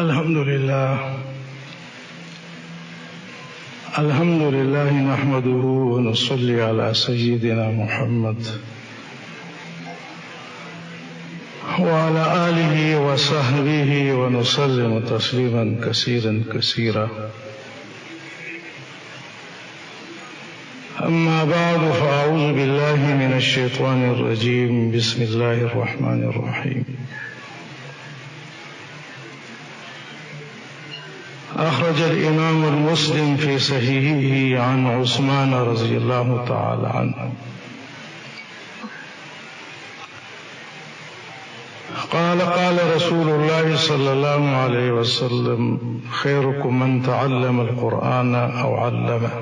الحمد لله نحمده ونصلي على سيدنا محمد وعلى آله وصحبه ونسلم تسليما كثيرا كثيرا. أما بعد فأعوذ بالله من الشيطان الرجيم. بسم الله الرحمن الرحيم. أخرج الإمام المسلم في صحيحه عن عثمان رضي الله تعالى عنه قال رسول الله صلى الله عليه وسلم: خيركم من تعلم القرآن أو علمه.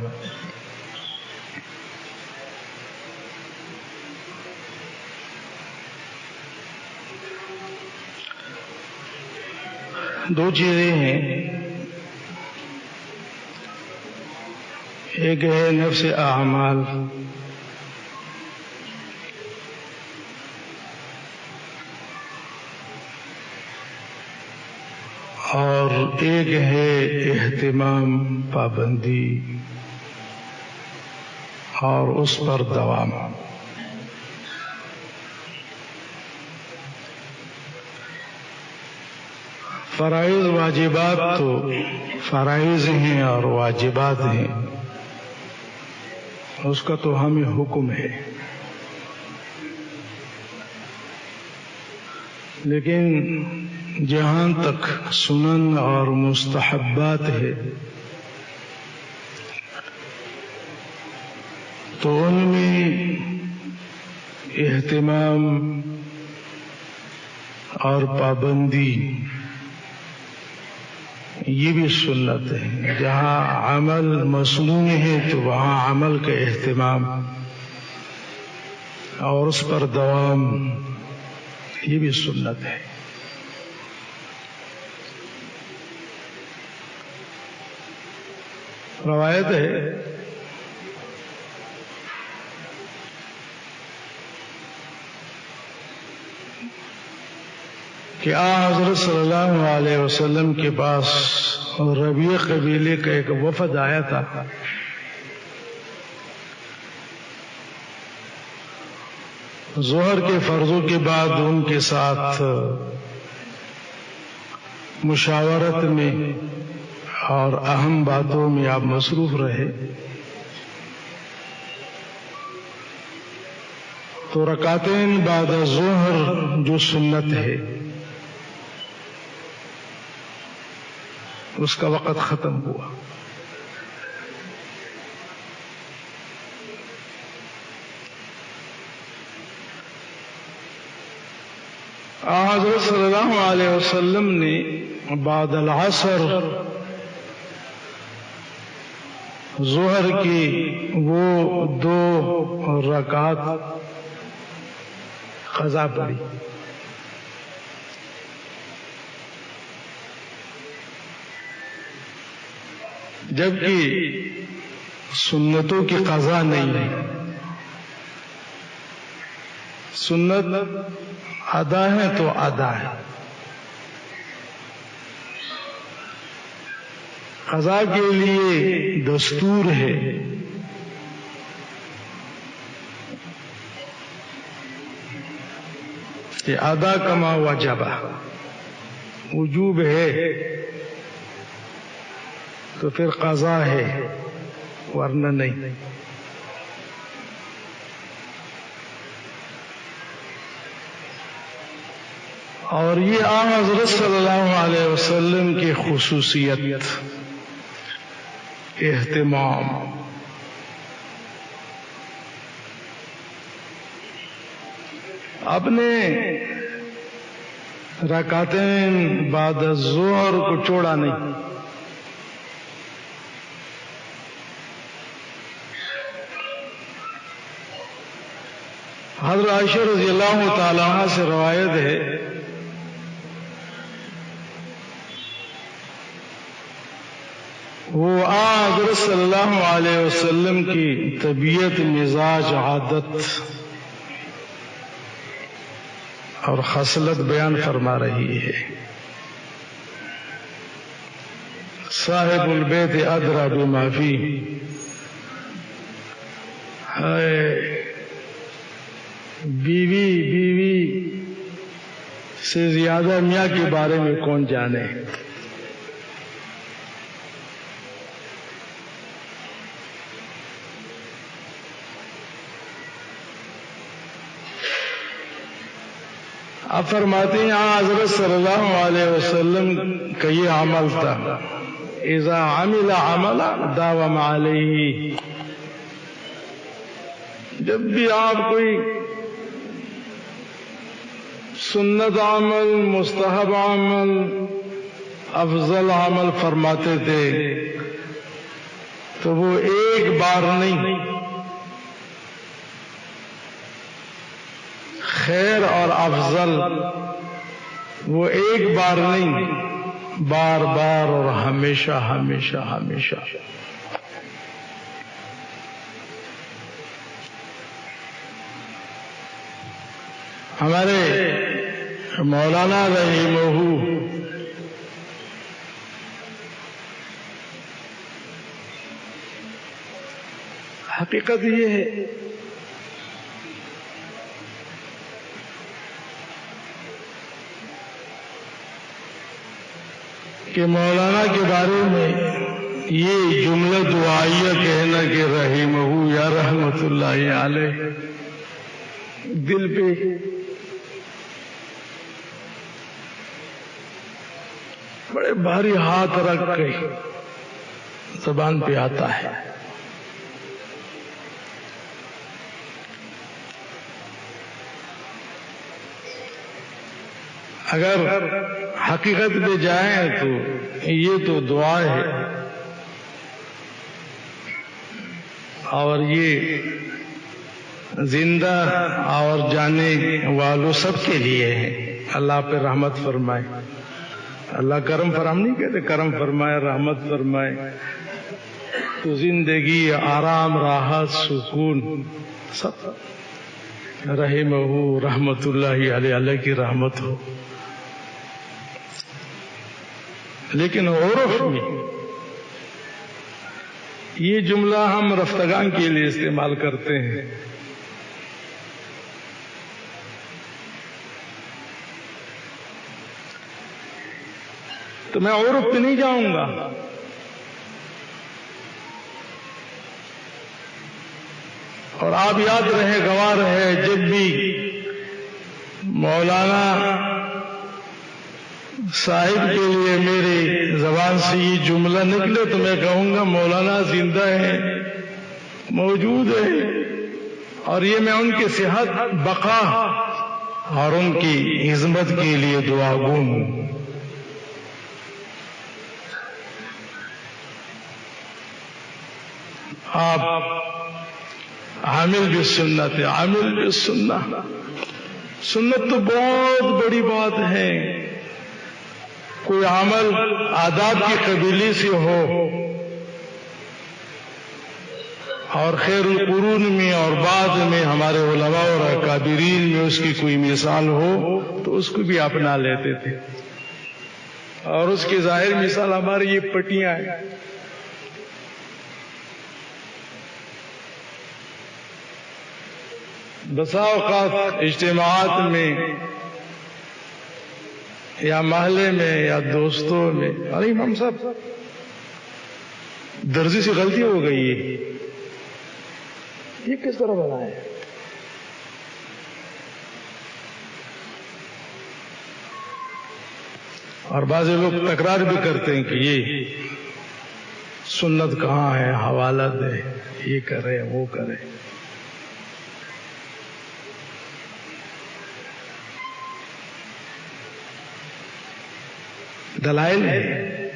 دو چیزیں ہیں، ایک ہے نفس اعمال اور ایک ہے اہتمام، پابندی اور اس پر دوام. فرائض واجبات تو فرائض ہیں اور واجبات ہیں، اس کا تو ہمیں حکم ہے، لیکن جہاں تک سنن اور مستحبات ہے تو ان میں اہتمام اور پابندی یہ بھی سنت ہے. جہاں عمل مسنون ہے تو وہاں عمل کا اہتمام اور اس پر دوام یہ بھی سنت ہے. روایت ہے کہ حضرت صلی اللہ علیہ وسلم کے پاس ربیع قبیلے کا ایک وفد آیا تھا. ظہر کے فرضوں کے بعد ان کے ساتھ مشاورت میں اور اہم باتوں میں آپ مصروف رہے تو رکعتین بعد ظہر جو سنت ہے اس کا وقت ختم ہوا. حضرت صلی اللہ علیہ وسلم نے بعد العصر ظہر کی وہ 2 رکعت قضا پڑھی. جبکہ سنتوں کی قضا نہیں ہے، سنت ادا ہے تو ادا ہے، قضا کے لیے دستور ہے. کہ ادا کما وجب، وجوب ہے تو پھر قضا ہے ورنہ نہیں. اور یہ حضرت صلی اللہ علیہ وسلم کی خصوصیت، اہتمام. اپنے رکعتین بعد الظہر کو چھوڑا نہیں. حضرت عائشہ رضی اللہ تعالی عنہ سے روایت ہے وہ حضرت صلی اللہ علیہ وسلم کی طبیعت، مزاج، عادت اور خصلت بیان فرما رہی ہے. صاحب البیت ادری بما فیہ. بیوی سے زیادہ میاں کے بارے میں کون جانے. آپ فرماتے ہیں حضرت صلی اللہ علیہ وسلم کا یہ عمل تھا، اذا عمل عملا داوم علیہ. جب بھی آپ کوئی سنت عمل، مستحب عمل، افضل عمل فرماتے تھے تو وہ ایک بار نہیں، خیر اور افضل وہ ایک بار نہیں، بار بار اور ہمیشہ ہمیشہ ہمیشہ. ہمارے مولانا رحمہ حقیقت یہ ہے کہ مولانا کے بارے میں یہ جملہ دعائیہ کہنا کہ رحمہ یا رحمت اللہ علیہ دل پہ بڑے بھاری ہاتھ رکھ کے زبان پہ آتا ہے. اگر حقیقت پہ جائیں تو یہ تو دعا ہے اور یہ زندہ اور جانے والوں سب کے لیے ہے. اللہ پہ رحمت فرمائے. اللہ کرم فرام نہیں کہتے، کرم فرمائے، رحمت فرمائے تو زندگی، آرام، راحت، سکون سب رحمہ رحمت اللہ علیہ، اللہ کی رحمت ہو. لیکن عرف میں یہ جملہ ہم رفتگان کے لیے استعمال کرتے ہیں. تو میں عرف پہ نہیں جاؤں گا، اور آپ یاد رہے، گواہ رہے، جب بھی مولانا صاحب کے لیے میری زبان سے یہ جملہ نکلے تو میں کہوں گا مولانا زندہ ہے، موجود ہے، اور یہ میں ان کی صحت، بقا اور ان کی عظمت کے لیے دعا گو ہوں. آپ عامل بالسنت، عامل بالسنہ. سنت تو بہت بڑی بات ہے. کوئی عمل آداب کی قبیلی سے ہو اور خیر القرون میں اور بعد میں ہمارے علماء اور اکابرین میں اس کی کوئی مثال ہو تو اس کو بھی اپنا لیتے تھے. اور اس کی ظاہر مثال ہماری یہ پٹیاں ہیں. بسا اوقات اجتماعات میں یا محلے میں یا دوستوں میں، ارے امام صاحب درزی سے غلطی ہو گئی ہے، یہ کس طرح بنا ہے؟ اور بعض لوگ تکرار بھی کرتے ہیں کہ یہ سنت کہاں ہے، حوالہ دے، یہ کرے وہ کرے. دلائل ہے،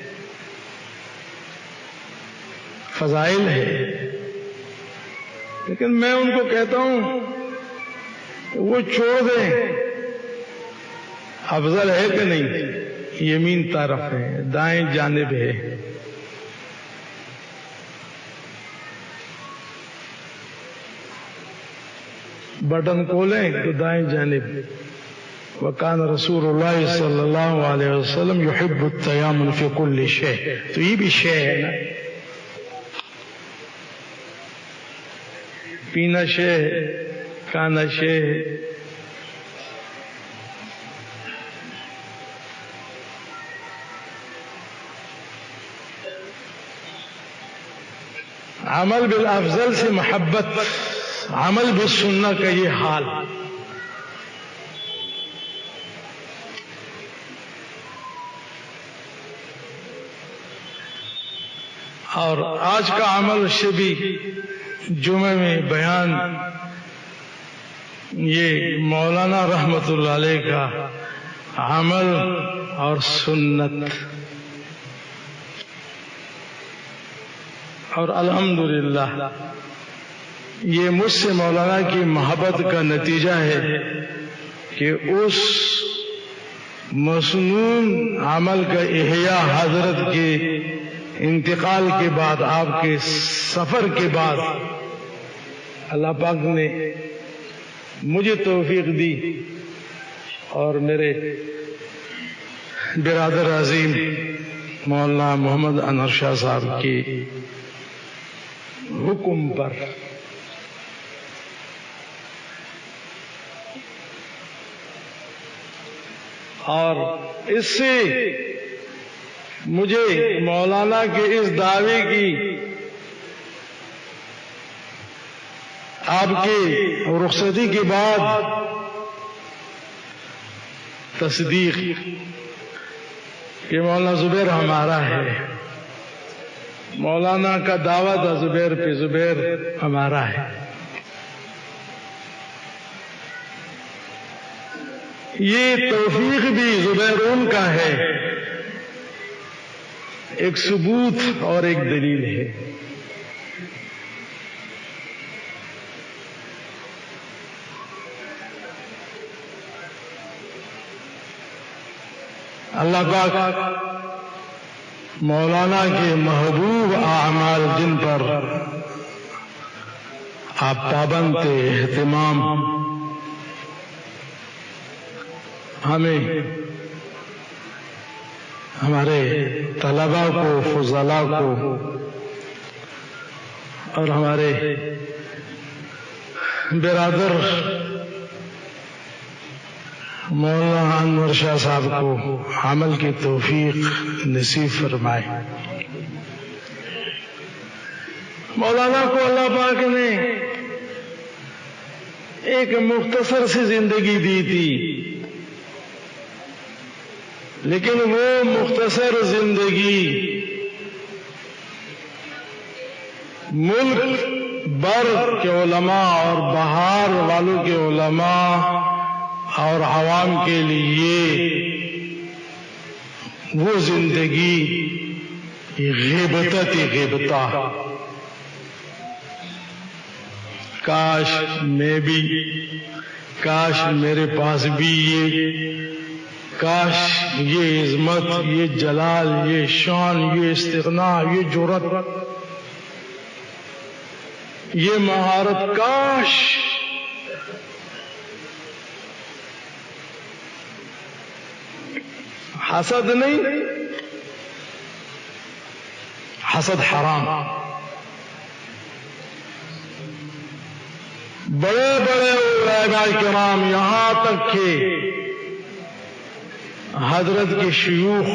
فضائل ہے، لیکن میں ان کو کہتا ہوں وہ چھوڑ دیں. افضل ہے کہ نہیں؟ یمین طرف ہے، دائیں جانب ہے. بٹن کھولیں تو دائیں جانب، وکان رسول اللہ صلی اللہ علیہ وسلم یحب التیامن فی کل شیء. تو یہ بھی شے ہے نا، پینا شے ہے، کھانا شے ہے. عمل بالافضل سے محبت، عمل بالسنہ کا یہ حال. اور آج کا عمل سے بھی جمعے میں بیان یہ مولانا رحمت اللہ علیہ کا عمل اور سنت. اور الحمدللہ یہ مجھ سے مولانا کی محبت کا نتیجہ ہے کہ اس مسنون عمل کا احیاء حضرت کے انتقال کے بعد، آپ کے سفر کے بعد، اللہ پاک نے مجھے توفیق دی اور میرے برادر عظیم مولانا محمد انور شاہ صاحب کے حکم پر اور اس سے مجھے مولانا کے اس دعوے کی آپ کی رخصتی کے بعد تصدیق کہ مولانا زبیر ہمارا ہے. مولانا کا دعویٰ تھا زبیر پہ، زبیر ہمارا ہے. یہ توفیق بھی زبیر ان کا ہے، ایک ثبوت اور ایک دلیل ہے. اللہ پاک مولانا کے محبوب اعمال جن پر آپ پابند تھے، اہتمام ہمیں، ہمارے طلباء کو، فضلاء کو اور ہمارے برادر مولانا انور شاہ صاحب کو عمل کی توفیق نصیب فرمائے. مولانا کو اللہ پاک نے ایک مختصر سی زندگی دی تھی، لیکن وہ مختصر زندگی ملک بھر کے علماء اور بہار والوں کے علماء اور عوام کے لیے وہ زندگی غیبتہ. کاش میں بھی، کاش میرے پاس بھی کاش یہ عظمت، یہ جلال، یہ شان، یہ استغنا، یہ جرأت، یہ مہارت، کاش حسد نہیں، حسد حرام. بڑے بڑے علماء کرام، یہاں تک کہ حضرت کے شیوخ،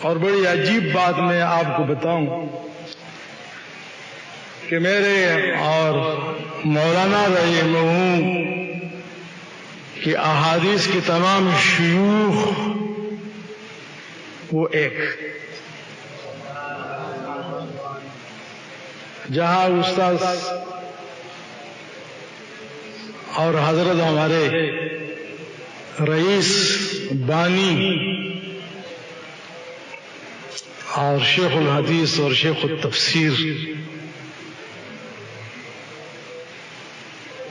اور بڑی عجیب بات میں آپ کو بتاؤں کہ میرے اور مولانا رحمہ کہ احادیث کے تمام شیوخ وہ ایک، جہاں استاد اور حضرت ہمارے رئیس بانی اور شیخ الحدیث اور شیخ التفسیر،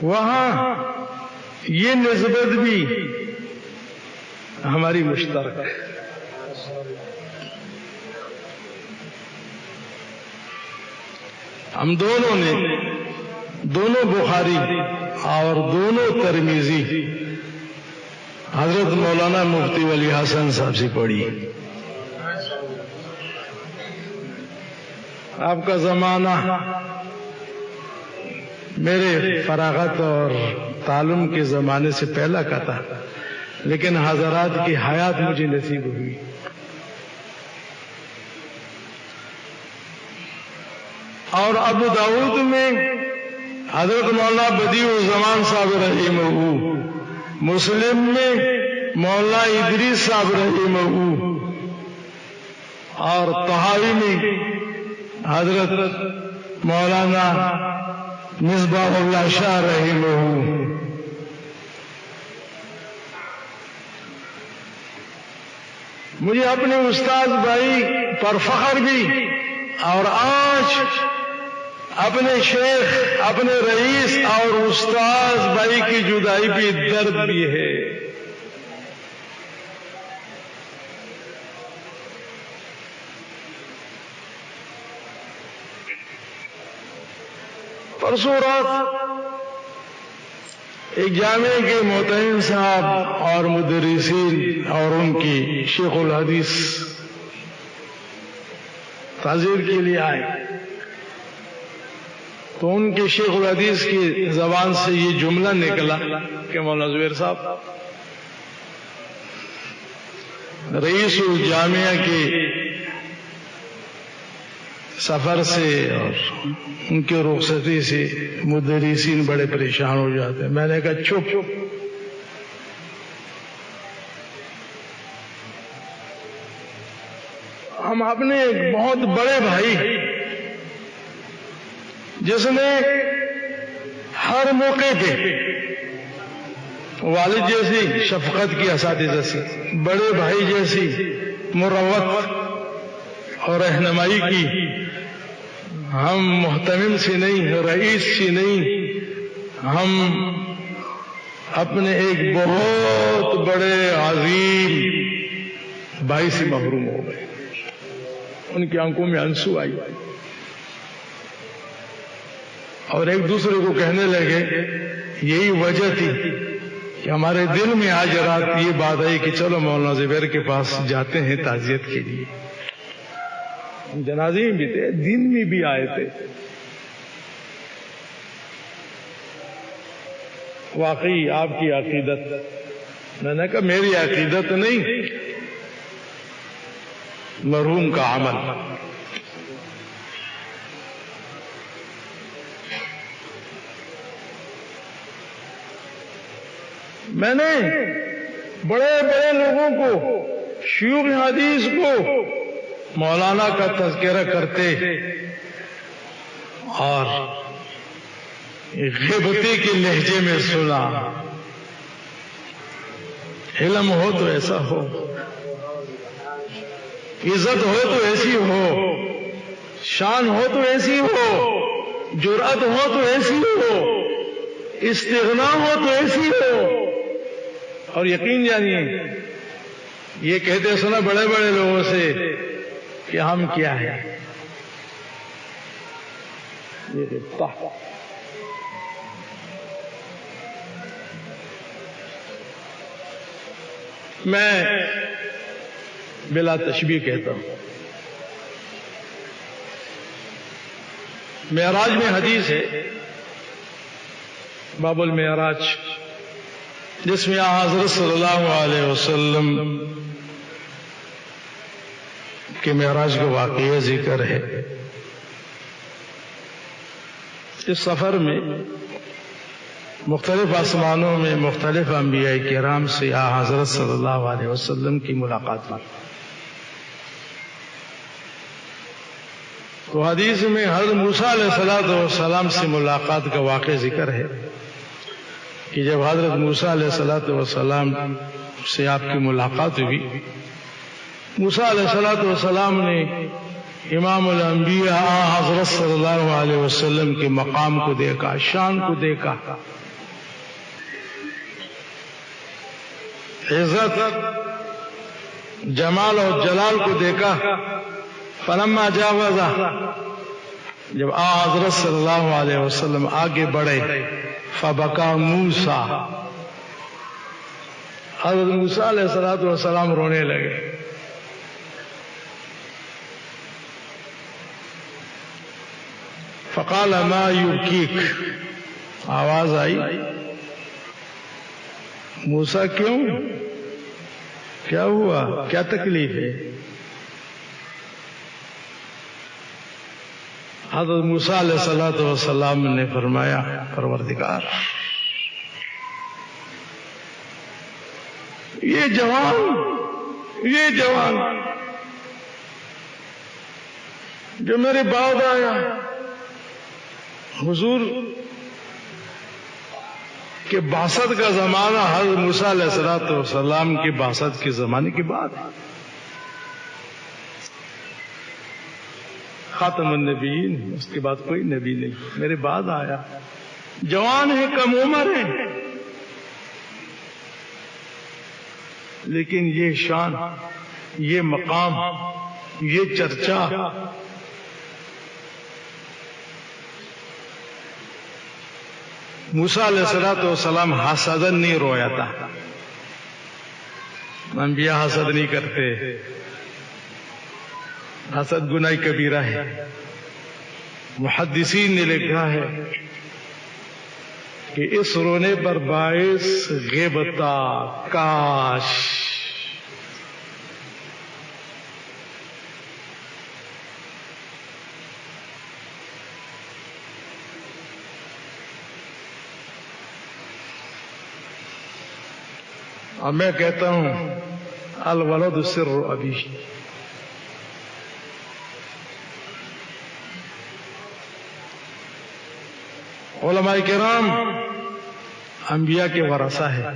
وہاں یہ نسبت بھی ہماری مشترک ہے. ہم دونوں نے، دونوں بخاری اور دونوں ترمذی حضرت مولانا مفتی ولی حسن صاحب سے پڑھی. آپ کا زمانہ میرے فراغت اور تعلم کے زمانے سے پہلا کا تھا، لیکن حضرات کی حیات مجھے نصیب ہوئی. اور ابو داؤد میں حضرت مولانا بدیع الزمان صاحب رحمہ، مسلم میں مولانا ادریس صاحب رحمہ، اور طحاوی میں حضرت مولانا مصباح اللہ شاہ رحمہ. مجھے اپنے استاد بھائی پر فخر بھی، اور آج اپنے شیخ، اپنے رئیس اور استاد بھائی کی جدائی بھی درد بھی ہے. پرسوں رات ایک جامعہ کے معتمد صاحب اور مدرسین اور ان کی شیخ الحدیث تعزیر کے لیے آئے، تو ان کے شیخ الحدیث کی زبان سے یہ جملہ نکلا کہ مولانا زبیر صاحب رئیس الجامعہ کے سفر سے اور ان کے رخصتی سے مدرسین بڑے پریشان ہو جاتے ہیں. میں نے کہا چپ، ہم اپنے ایک بہت بڑے بھائی جس نے ہر موقع پہ والد جیسی شفقت کی اساتذہ سے، بڑے بھائی جیسی مروت اور رہنمائی کی، ہم محتمم سے نہیں، رئیس سے نہیں، ہم اپنے ایک بہت بڑے عظیم بھائی سے محروم ہو گئے. ان کی آنکھوں میں آنسو آئی اور ایک دوسرے کو کہنے لگے یہی وجہ تھی کہ ہمارے دل میں آج رات یہ بات آئی کہ چلو مولانا زبیر کے پاس جاتے ہیں تعزیت کے لیے. جنازے میں بھی تھے، دن میں بھی آئے تھے. واقعی آپ کی عقیدت، میں نے کہا میری عقیدت نہیں، مرحوم کا عمل. میں نے بڑے بڑے لوگوں کو، شیوخ حدیث کو مولانا کا تذکرہ کرتے اور غیبتی کے لہجے میں سنا. علم ہو تو ایسا ہو، عزت ہو تو ایسی ہو، شان ہو تو ایسی ہو، جرأت ہو تو ایسی ہو، استغنا ہو تو ایسی ہو. اور یقین جانیے یہ کہتے سنا بڑے بڑے لوگوں سے کہ ہم کیا ہے. میں بلا تشبیہ کہتا ہوں، معراج میں حدیث ہے، باب المعراج، جس میں حضرت صلی اللہ علیہ وسلم کے معراج کا واقعہ ذکر ہے. اس سفر میں مختلف آسمانوں میں مختلف انبیاء کرام سے حضرت صلی اللہ علیہ وسلم کی ملاقات ہوئی. تو حدیث میں حضرت موسیٰ علیہ السلام سے ملاقات کا واقعہ ذکر ہے کہ جب حضرت موسیٰ علیہ السلام سے آپ کی ملاقات ہوئی، موسیٰ علیہ السلام نے امام الانبیاء حضرت صلی اللہ علیہ وسلم کے مقام کو دیکھا، شان کو دیکھا، عزت، جمال اور جلال کو دیکھا. فلما جاوزا، جب حضرت صلی اللہ علیہ وسلم آگے بڑھے، فبکا موسیٰ، حضرت موسیٰ علیہ السلام رونے لگے. فقال ما یبکیک، آواز آئی موسیٰ کیوں، کیا ہوا، کیا تکلیف ہے؟ حضرت موسیٰ علیہ السلام نے فرمایا پروردگار، یہ جوان جو میرے بعد آیا، حضور کہ بعثت کا زمانہ حضرت موسیٰ علیہ السلام کی بعثت کے زمانے کے بعد، خاتم النبیین، اس کے بعد کوئی نبی نہیں، میرے بعد آیا، جوان ہے، کم عمر ہے، لیکن یہ شان، یہ مقام، یہ چرچا موسیٰ علیہ السلام حسدن نہیں رویا تھا. انبیاء حسد نہیں کرتے، حسد گناہ کبیرہ ہے. محدثین نے لکھا ہے کہ اس رونے پر باعث غیبتہ، کاش اور میں کہتا ہوں الولد سر ابی. علماء کرام انبیاء کے ورثہ ہے،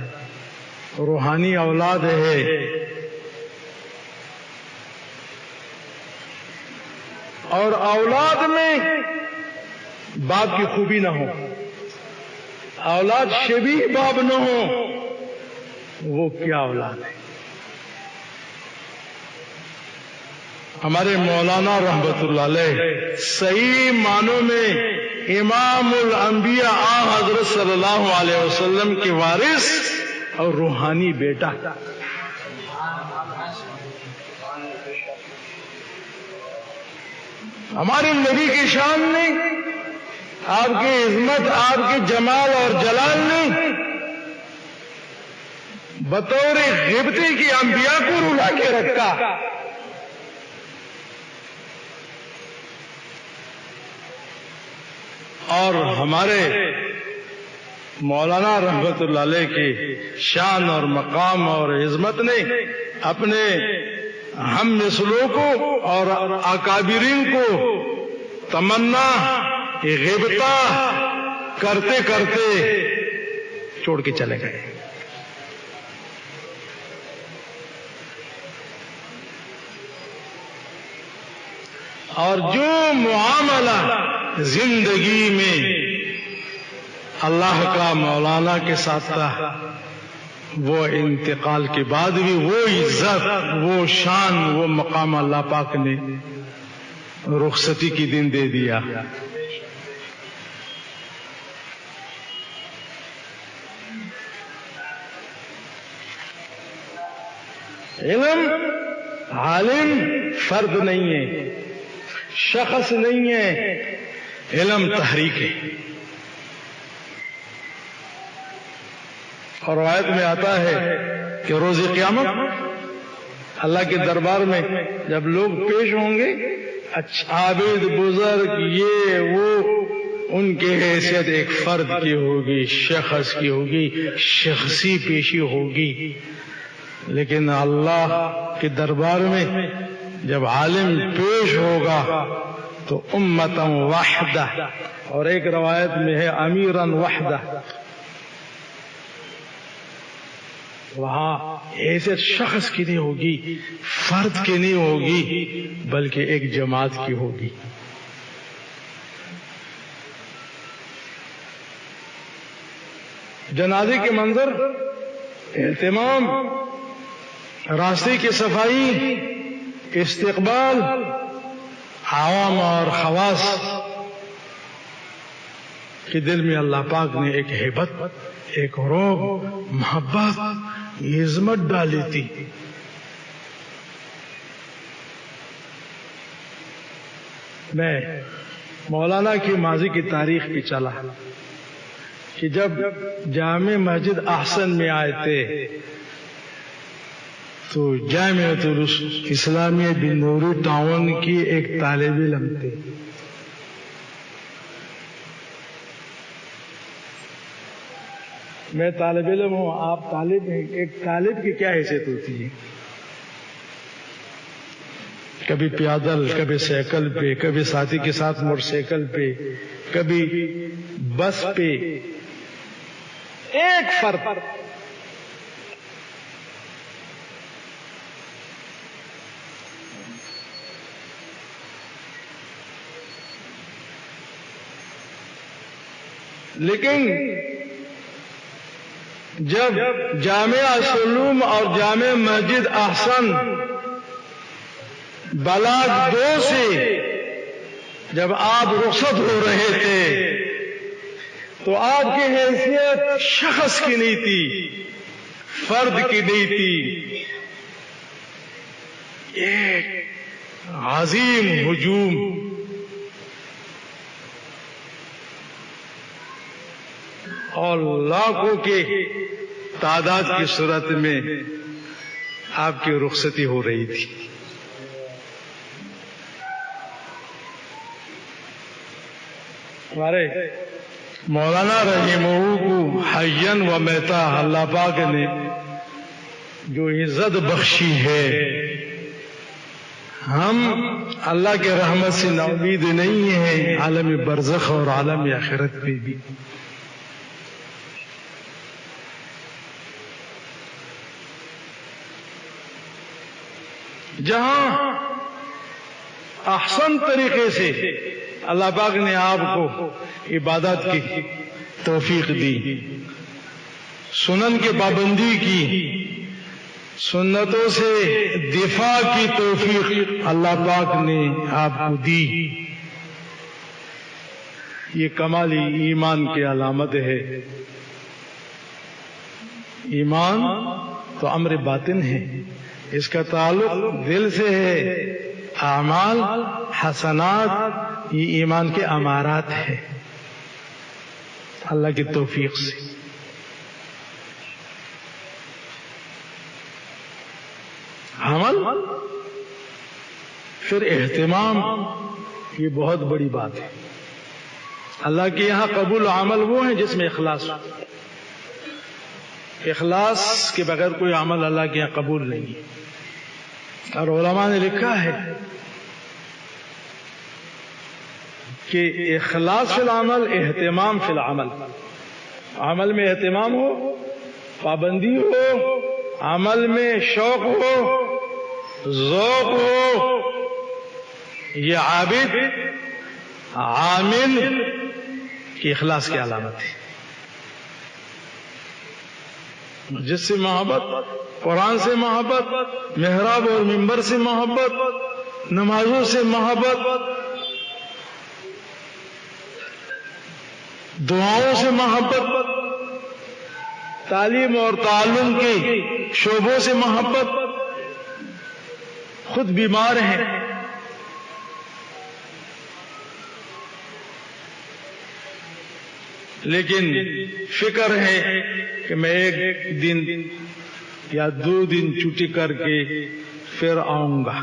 روحانی اولاد ہے. اور اولاد میں باپ کی خوبی نہ ہو، اولاد شبیہ باپ نہ ہو، وہ کیا اولاد ہے؟ ہمارے مولانا رحمت اللہ علیہ صحیح معنوں میں امام الانبیاء حضرت صلی اللہ علیہ وسلم کے وارث اور روحانی بیٹا. ہمارے نبی کی شان نے، آپ کی عظمت، آپ کے جمال اور جلال نے بطور غیبتی کی انبیاء کو رلا کے رکھا. اور ہمارے مولانا رحمت اللہ علیہ کی شان اور مقام اور عظمت نے اپنے ہم مثلوں کو اور اکابرین کو تمنا غیبتہ کرتے کرتے چھوڑ کے چلے گئے. اور جو معاملہ زندگی میں اللہ کا مولانا کے ساتھ تھا، وہ انتقال کے بعد بھی وہ عزت، وہ شان، وہ مقام اللہ پاک نے رخصتی کی دن دے دیا. علم، عالم فرد نہیں ہے، شخص نہیں ہے، علم تحریک ہے. اور روایت میں آتا ہے کہ روز قیامت اللہ کے دربار میں جب لوگ پیش ہوں گے، عابد، بزرگ، یہ وہ، ان کی حیثیت ایک فرد کی ہوگی، شخص کی ہوگی، شخصی پیشی ہوگی. لیکن اللہ کے دربار میں جب عالم پیش ہوگا تو امتا وحدہ، اور ایک روایت میں ہے امیرا وحدہ. وہاں حیثیت شخص کی نہیں ہوگی، فرد کی نہیں ہوگی، بلکہ ایک جماعت کی ہوگی. جنازے کے منظر، اہتمام، راستے کی صفائی، استقبال، عوام اور خواص، کہ دل میں اللہ پاک نے ایک ہیبت، ایک رعب، محبت، عظمت ڈالی تھی. میں مولانا کی ماضی کی تاریخ پہ چلا کہ جب جامع مسجد احسن میں آئے تھے تو جامعۃ الاسلامیہ بنوری ٹاؤن کی ایک طالب علم تھے. میں طالب علم ہوں، آپ طالب ہیں. ایک طالب کی کیا حیثیت ہوتی ہے؟ کبھی پیادل، کبھی سائیکل پہ، کبھی ساتھی کے ساتھ موٹر سائیکل پہ، کبھی بس پہ. ایک فرق لیکن جب جامعہ سلوم اور جامع مسجد احسن بلاک 2 سے جب آپ رخصت ہو رہے تھے تو آپ کی حیثیت شخص کی نہیں تھی، فرد کی نہیں تھی. ایک عظیم ہجوم اور لاکھوں کے تعداد کی صورت میں آپ کی رخصتی ہو رہی تھی. ہمارے مولانا رحمہ کو حیاً و میتا اللہ پاک نے جو عزت بخشی ہے، ہم اللہ کے رحمت سے نا امید نہیں ہیں عالم برزخ اور عالم آخرت پہ بھی. جہاں احسن طریقے سے اللہ پاک نے آپ کو عبادت کی توفیق دی، سنن کی پابندی کی، سنتوں سے دفاع کی توفیق اللہ پاک نے آپ کو دی. یہ کمالی ایمان کی علامت ہے. ایمان تو امر باطن ہے، اس کا تعلق دل سے ہے. اعمال حسنات یہ ایمان کے امارات ہے اللہ کی توفیق سے. عمل پھر اہتمام، یہ بہت بڑی بات ہے. اللہ کے یہاں قبول عمل وہ ہیں جس میں اخلاص ہو. اخلاص کے بغیر کوئی عمل اللہ کے یہاں قبول نہیں ہے. اور علماء نے لکھا ہے کہ اخلاص فی العمل، اہتمام فی العمل. عمل میں اہتمام ہو، پابندی ہو، عمل میں شوق ہو، ذوق ہو، یہ عابد عامل کی اخلاص کی علامت ہے. جس سے محبت، قرآن سے محبت، محراب اور منبر سے محبت، نمازوں سے محبت، دعاؤں سے محبت، تعلیم اور تعلم کے شعبوں سے محبت. خود بیمار ہیں، لیکن فکر ہے کہ میں ایک دن یا 2 دن چھٹی کر کے پھر آؤں گا.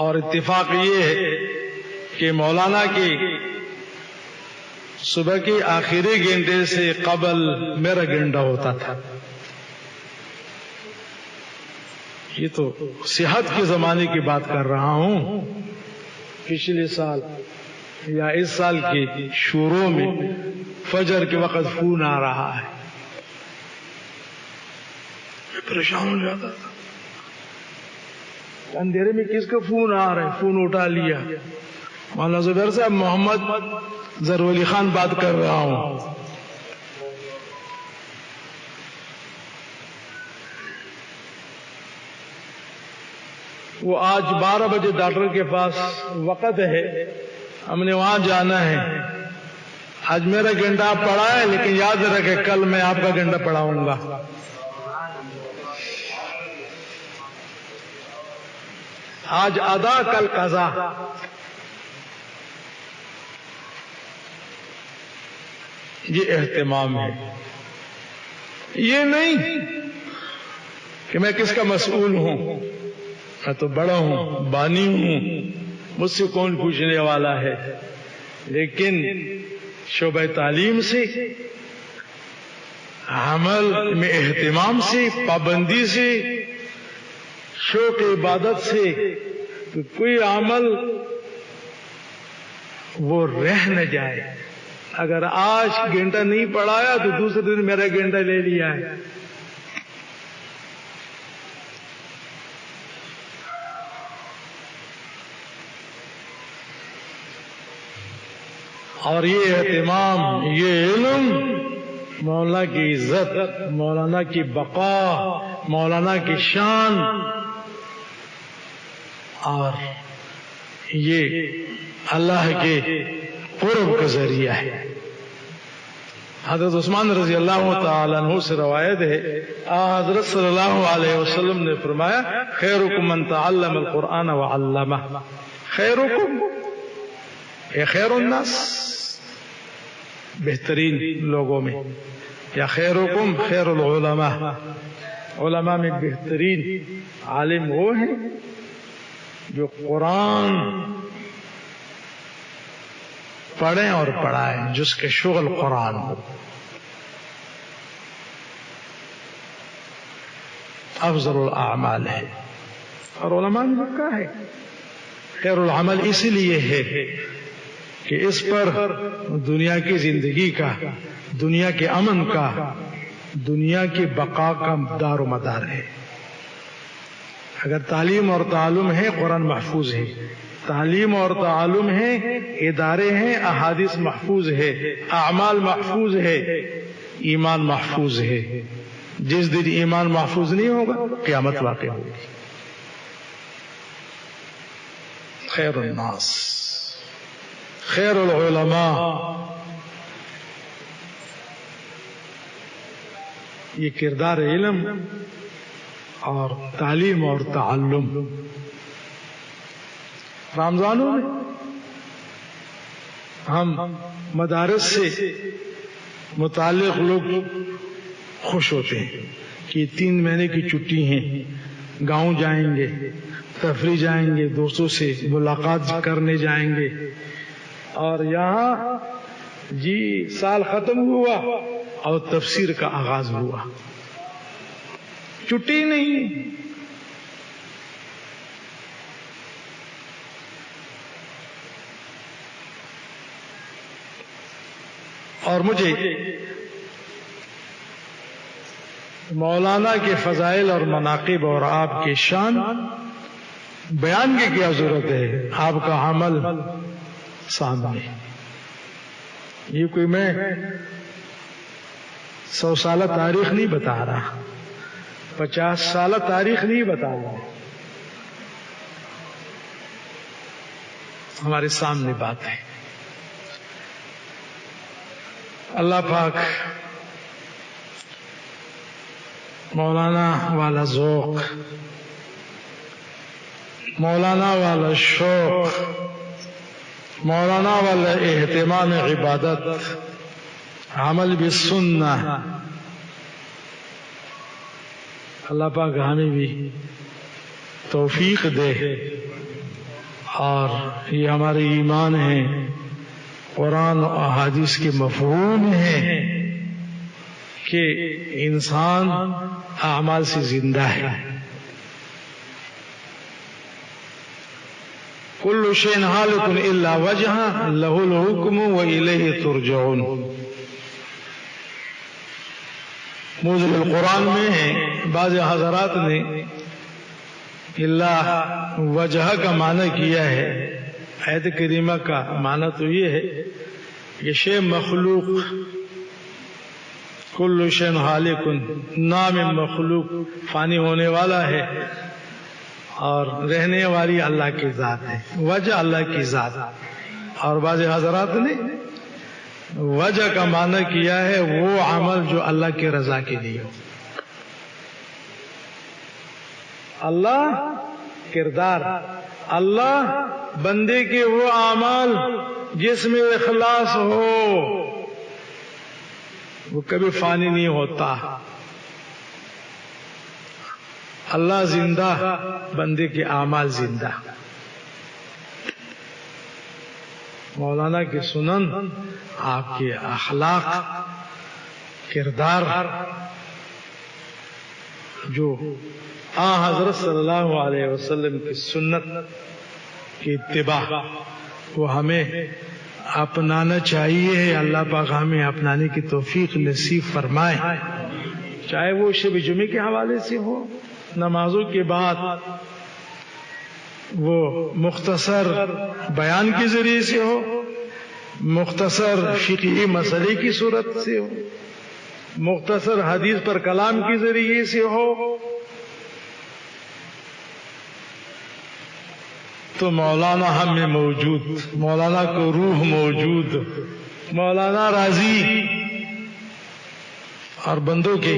اور اتفاق یہ ہے کہ مولانا کی صبح کی آخری گھنٹے سے قبل میرا گھنٹہ ہوتا تھا. یہ تو صحت کے زمانے کی بات کر رہا ہوں. پچھلے سال یا اس سال کے شروع میں فجر کے وقت فون آ رہا ہے، میں پریشان ہو جاتا تھا. اندھیرے میں کس کا فون آ رہا ہے؟ فون اٹھا لیا. مولانا زبیر صاحب، محمد ظہور خان بات کر رہا ہوں. وہ آج 12 بجے ڈاکٹر کے پاس وقت ہے ہم نے وہاں جانا ہے. آج میرا گھنٹہ آپ پڑھا ہے، لیکن یاد رکھے کل میں آپ کا گھنٹہ پڑھاؤں گا. آج ادا کل قضا. یہ اہتمام ہے. یہ نہیں کہ میں کس کا مسئول ہوں، میں تو بڑا ہوں، بانی ہوں، مجھ سے کون پوچھنے والا ہے. لیکن شعبہ تعلیم سے، عمل میں اہتمام سے، پابندی سے، شوق عبادت سے، کہ کوئی عمل وہ رہ نہ جائے. اگر آج گھنٹہ نہیں پڑھایا تو دوسرے دن میرا گھنٹہ لے لیا ہے. اور یہ اہتمام، یہ علم مولانا کی عزت، مولانا کی بقا، مولانا کی شان، اور یہ اللہ کے قرب کا ذریعہ ہے. حضرت عثمان رضی اللہ تعالیٰ عنہ سے روایت ہے، حضرت صلی اللہ علیہ وسلم نے فرمایا، خیرکم من تعلم القرآن وعلمہ. خیرکم، اے خیر الناس، بہترین لوگوں میں، یا خیرکم خیر العلماء، علماء میں بہترین عالم وہ ہیں جو قرآن پڑھیں اور پڑھائیں، جس کے شغل قرآن ہو. افضل الاعمال ہے. اور علماء نے لکھا ہے خیر العمل اس لیے ہے کہ اس پر دنیا کی زندگی کا، دنیا کے امن کا، دنیا کی بقا کا دار و مدار ہے. اگر تعلیم اور تعلم ہے، قرآن محفوظ ہے. تعلیم اور تعلم ہے، ادارے ہیں، احادیث محفوظ ہے، اعمال محفوظ ہے، ایمان محفوظ ہے. جس دن ایمان محفوظ نہیں ہوگا قیامت واقع ہوگی. خیر الناس، خیر العلماء، یہ کردار علم اور تعلیم اور تعلم. رمضانوں میں ہم مدارس سے متعلق لوگ خوش ہوتے ہیں کہ 3 مہینے کی چھٹی ہیں، گاؤں جائیں گے، تفریح جائیں گے، دوستوں سے ملاقات کرنے جائیں گے. اور یہاں جی سال ختم ہوا اور تفسیر کا آغاز ہوا. چھٹی نہیں. اور مجھے مولانا کے فضائل اور مناقب اور آپ کی شان بیان کی کیا ضرورت ہے؟ آپ کا عمل سامنے. یہ کوئی میں 100 سالہ تاریخ نہیں بتا رہا، 50 سالہ تاریخ نہیں بتا رہا. ہمارے سامنے بات ہے. اللہ پاک مولانا والا ذوق، مولانا والا شوق، مولانا والا اہتمام عبادت، عمل بالسنہ، اللہ پاک ہمیں بھی توفیق دے. اور یہ ہمارے ایمان ہے، قرآن و احادیث کے مفہوم ہے کہ انسان اعمال سے زندہ ہے. کل شیء ہالک الا وجہہ لہ الحکم والیہ ترجعون. موضوع القرآن میں ہے، بعض حضرات نے اللہ وجہ کا معنی کیا ہے. آیت کریمہ کا معنی تو یہ ہے کہ شے مخلوق، کل شیء ہالک، نام مخلوق فانی ہونے والا ہے اور رہنے والی اللہ کی ذات ہے. وجہ اللہ کی ذات اور بعض حضرات نے وجہ کا معنی کیا ہے وہ عمل جو اللہ کی رضا کے لیے ہو. اللہ کردار، اللہ بندے کے وہ اعمال جس میں اخلاص ہو وہ کبھی فانی نہیں ہوتا. اللہ زندہ، بندے کے اعمال زندہ. مولانا کی سنن، آپ کے اخلاق، کردار جو حضرت صلی اللہ علیہ وسلم کی سنت کی اتباع وہ ہمیں اپنانا چاہیے. اللہ پاک ہمیں اپنانے کی توفیق نصیب فرمائے، چاہے وہ شب جمعے کے حوالے سے ہو، نمازوں کے بعد وہ مختصر بیان کے ذریعے سے ہو، مختصر فقہی مسئلے کی صورت سے ہو، مختصر حدیث پر کلام کے ذریعے سے ہو. تو مولانا ہم میں موجود، مولانا کو روح موجود، مولانا راضی. اور بندوں کے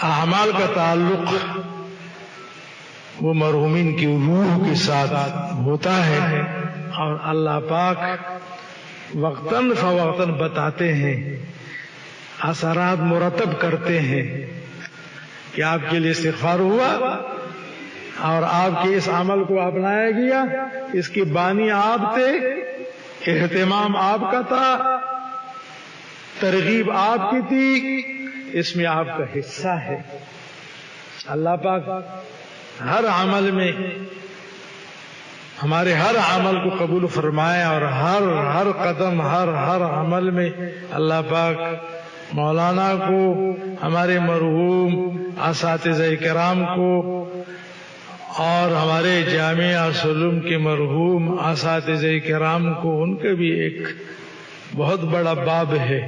اعمال کا تعلق وہ مرحومین کی روح کے ساتھ ہوتا ہے، اور اللہ پاک وقتاً فوقتاً بتاتے ہیں، اثرات مرتب کرتے ہیں کہ آپ کے لیے استغفار ہوا اور آپ کے اس عمل کو اپنایا گیا، اس کی بانی آپ تھے، اہتمام آپ کا تھا، ترغیب آپ کی تھی، اس میں آپ کا حصہ ہے. اللہ پاک ہر عمل میں ہمارے ہر عمل کو قبول فرمائے، اور ہر قدم ہر عمل میں اللہ پاک مولانا کو، ہمارے مرحوم اساتذہ کرام کو، اور ہمارے جامعہ سلوم کے مرحوم اساتذہ کرام کو، ان کا بھی ایک بہت بڑا باب ہے.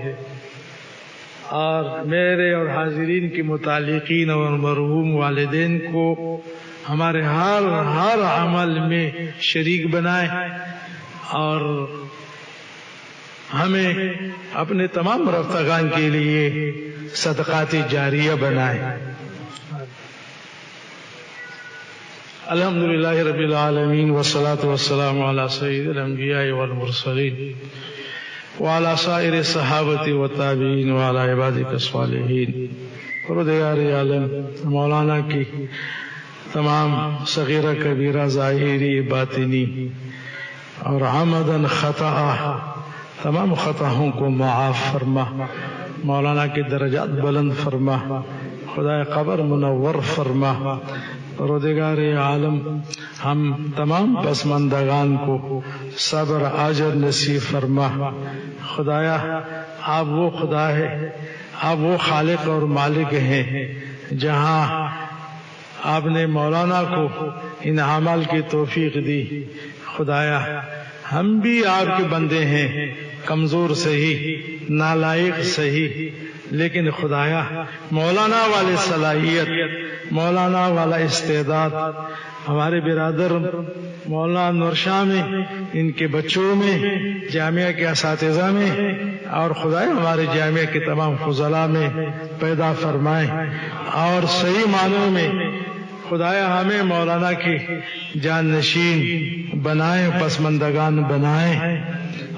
اور میرے اور حاضرین کے متعلقین اور مرحوم والدین کو ہمارے ہر عمل میں شریک بنائے، اور ہمیں اپنے تمام رفتگان کے لیے صدقات جاریہ بنائے. الحمدللہ رب العالمین، والصلاة والسلام علی سید الانبیاء والمرسلین وعلى سائر الصحابة والتابعین وعلى عبادک الصالحین. پروردگار عالم مولانا کی تمام صغیرہ کبیرہ ظاہری باطنی اور عمدن خطا تمام خطاؤں کو معاف فرما، مولانا کے درجات بلند فرما، خدا قبر منور فرما. پروردگار عالم ہم تمام پسماندگان کو صبر اجر نصیب فرما. خدایا آپ وہ خدا ہے، آپ وہ خالق اور مالک ہیں، جہاں آپ نے مولانا کو ان اعمال کی توفیق دی. خدایا ہم بھی آپ کے بندے ہیں، کمزور صحیح، نالائق صحیح، لیکن خدایا مولانا والی صلاحیت، مولانا والا استعداد ہمارے برادر مولانا انور شاہ میں، ان کے بچوں میں، جامعہ کے اساتذہ میں، اور خدایا ہمارے جامعہ کے تمام فضلاء میں پیدا فرمائیں، اور صحیح معنوں میں خدایا ہمیں مولانا کی جانشین بنائیں، پسماندگان بنائیں.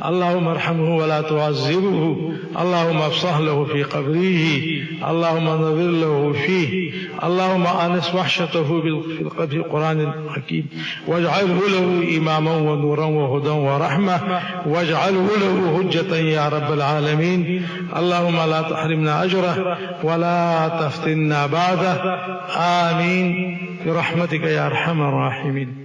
اللهم ارحمه ولا تعذبه، اللهم افصح له في قبره، اللهم نظر له فيه، اللهم آنس وحشته في القرآن الحكيم، واجعله له إماما ونورا وهدى ورحمة، واجعله له حجة يا رب العالمين. اللهم لا تحرمنا أجره ولا تفتنا بعده، آمين برحمتك يا أرحم الراحمين.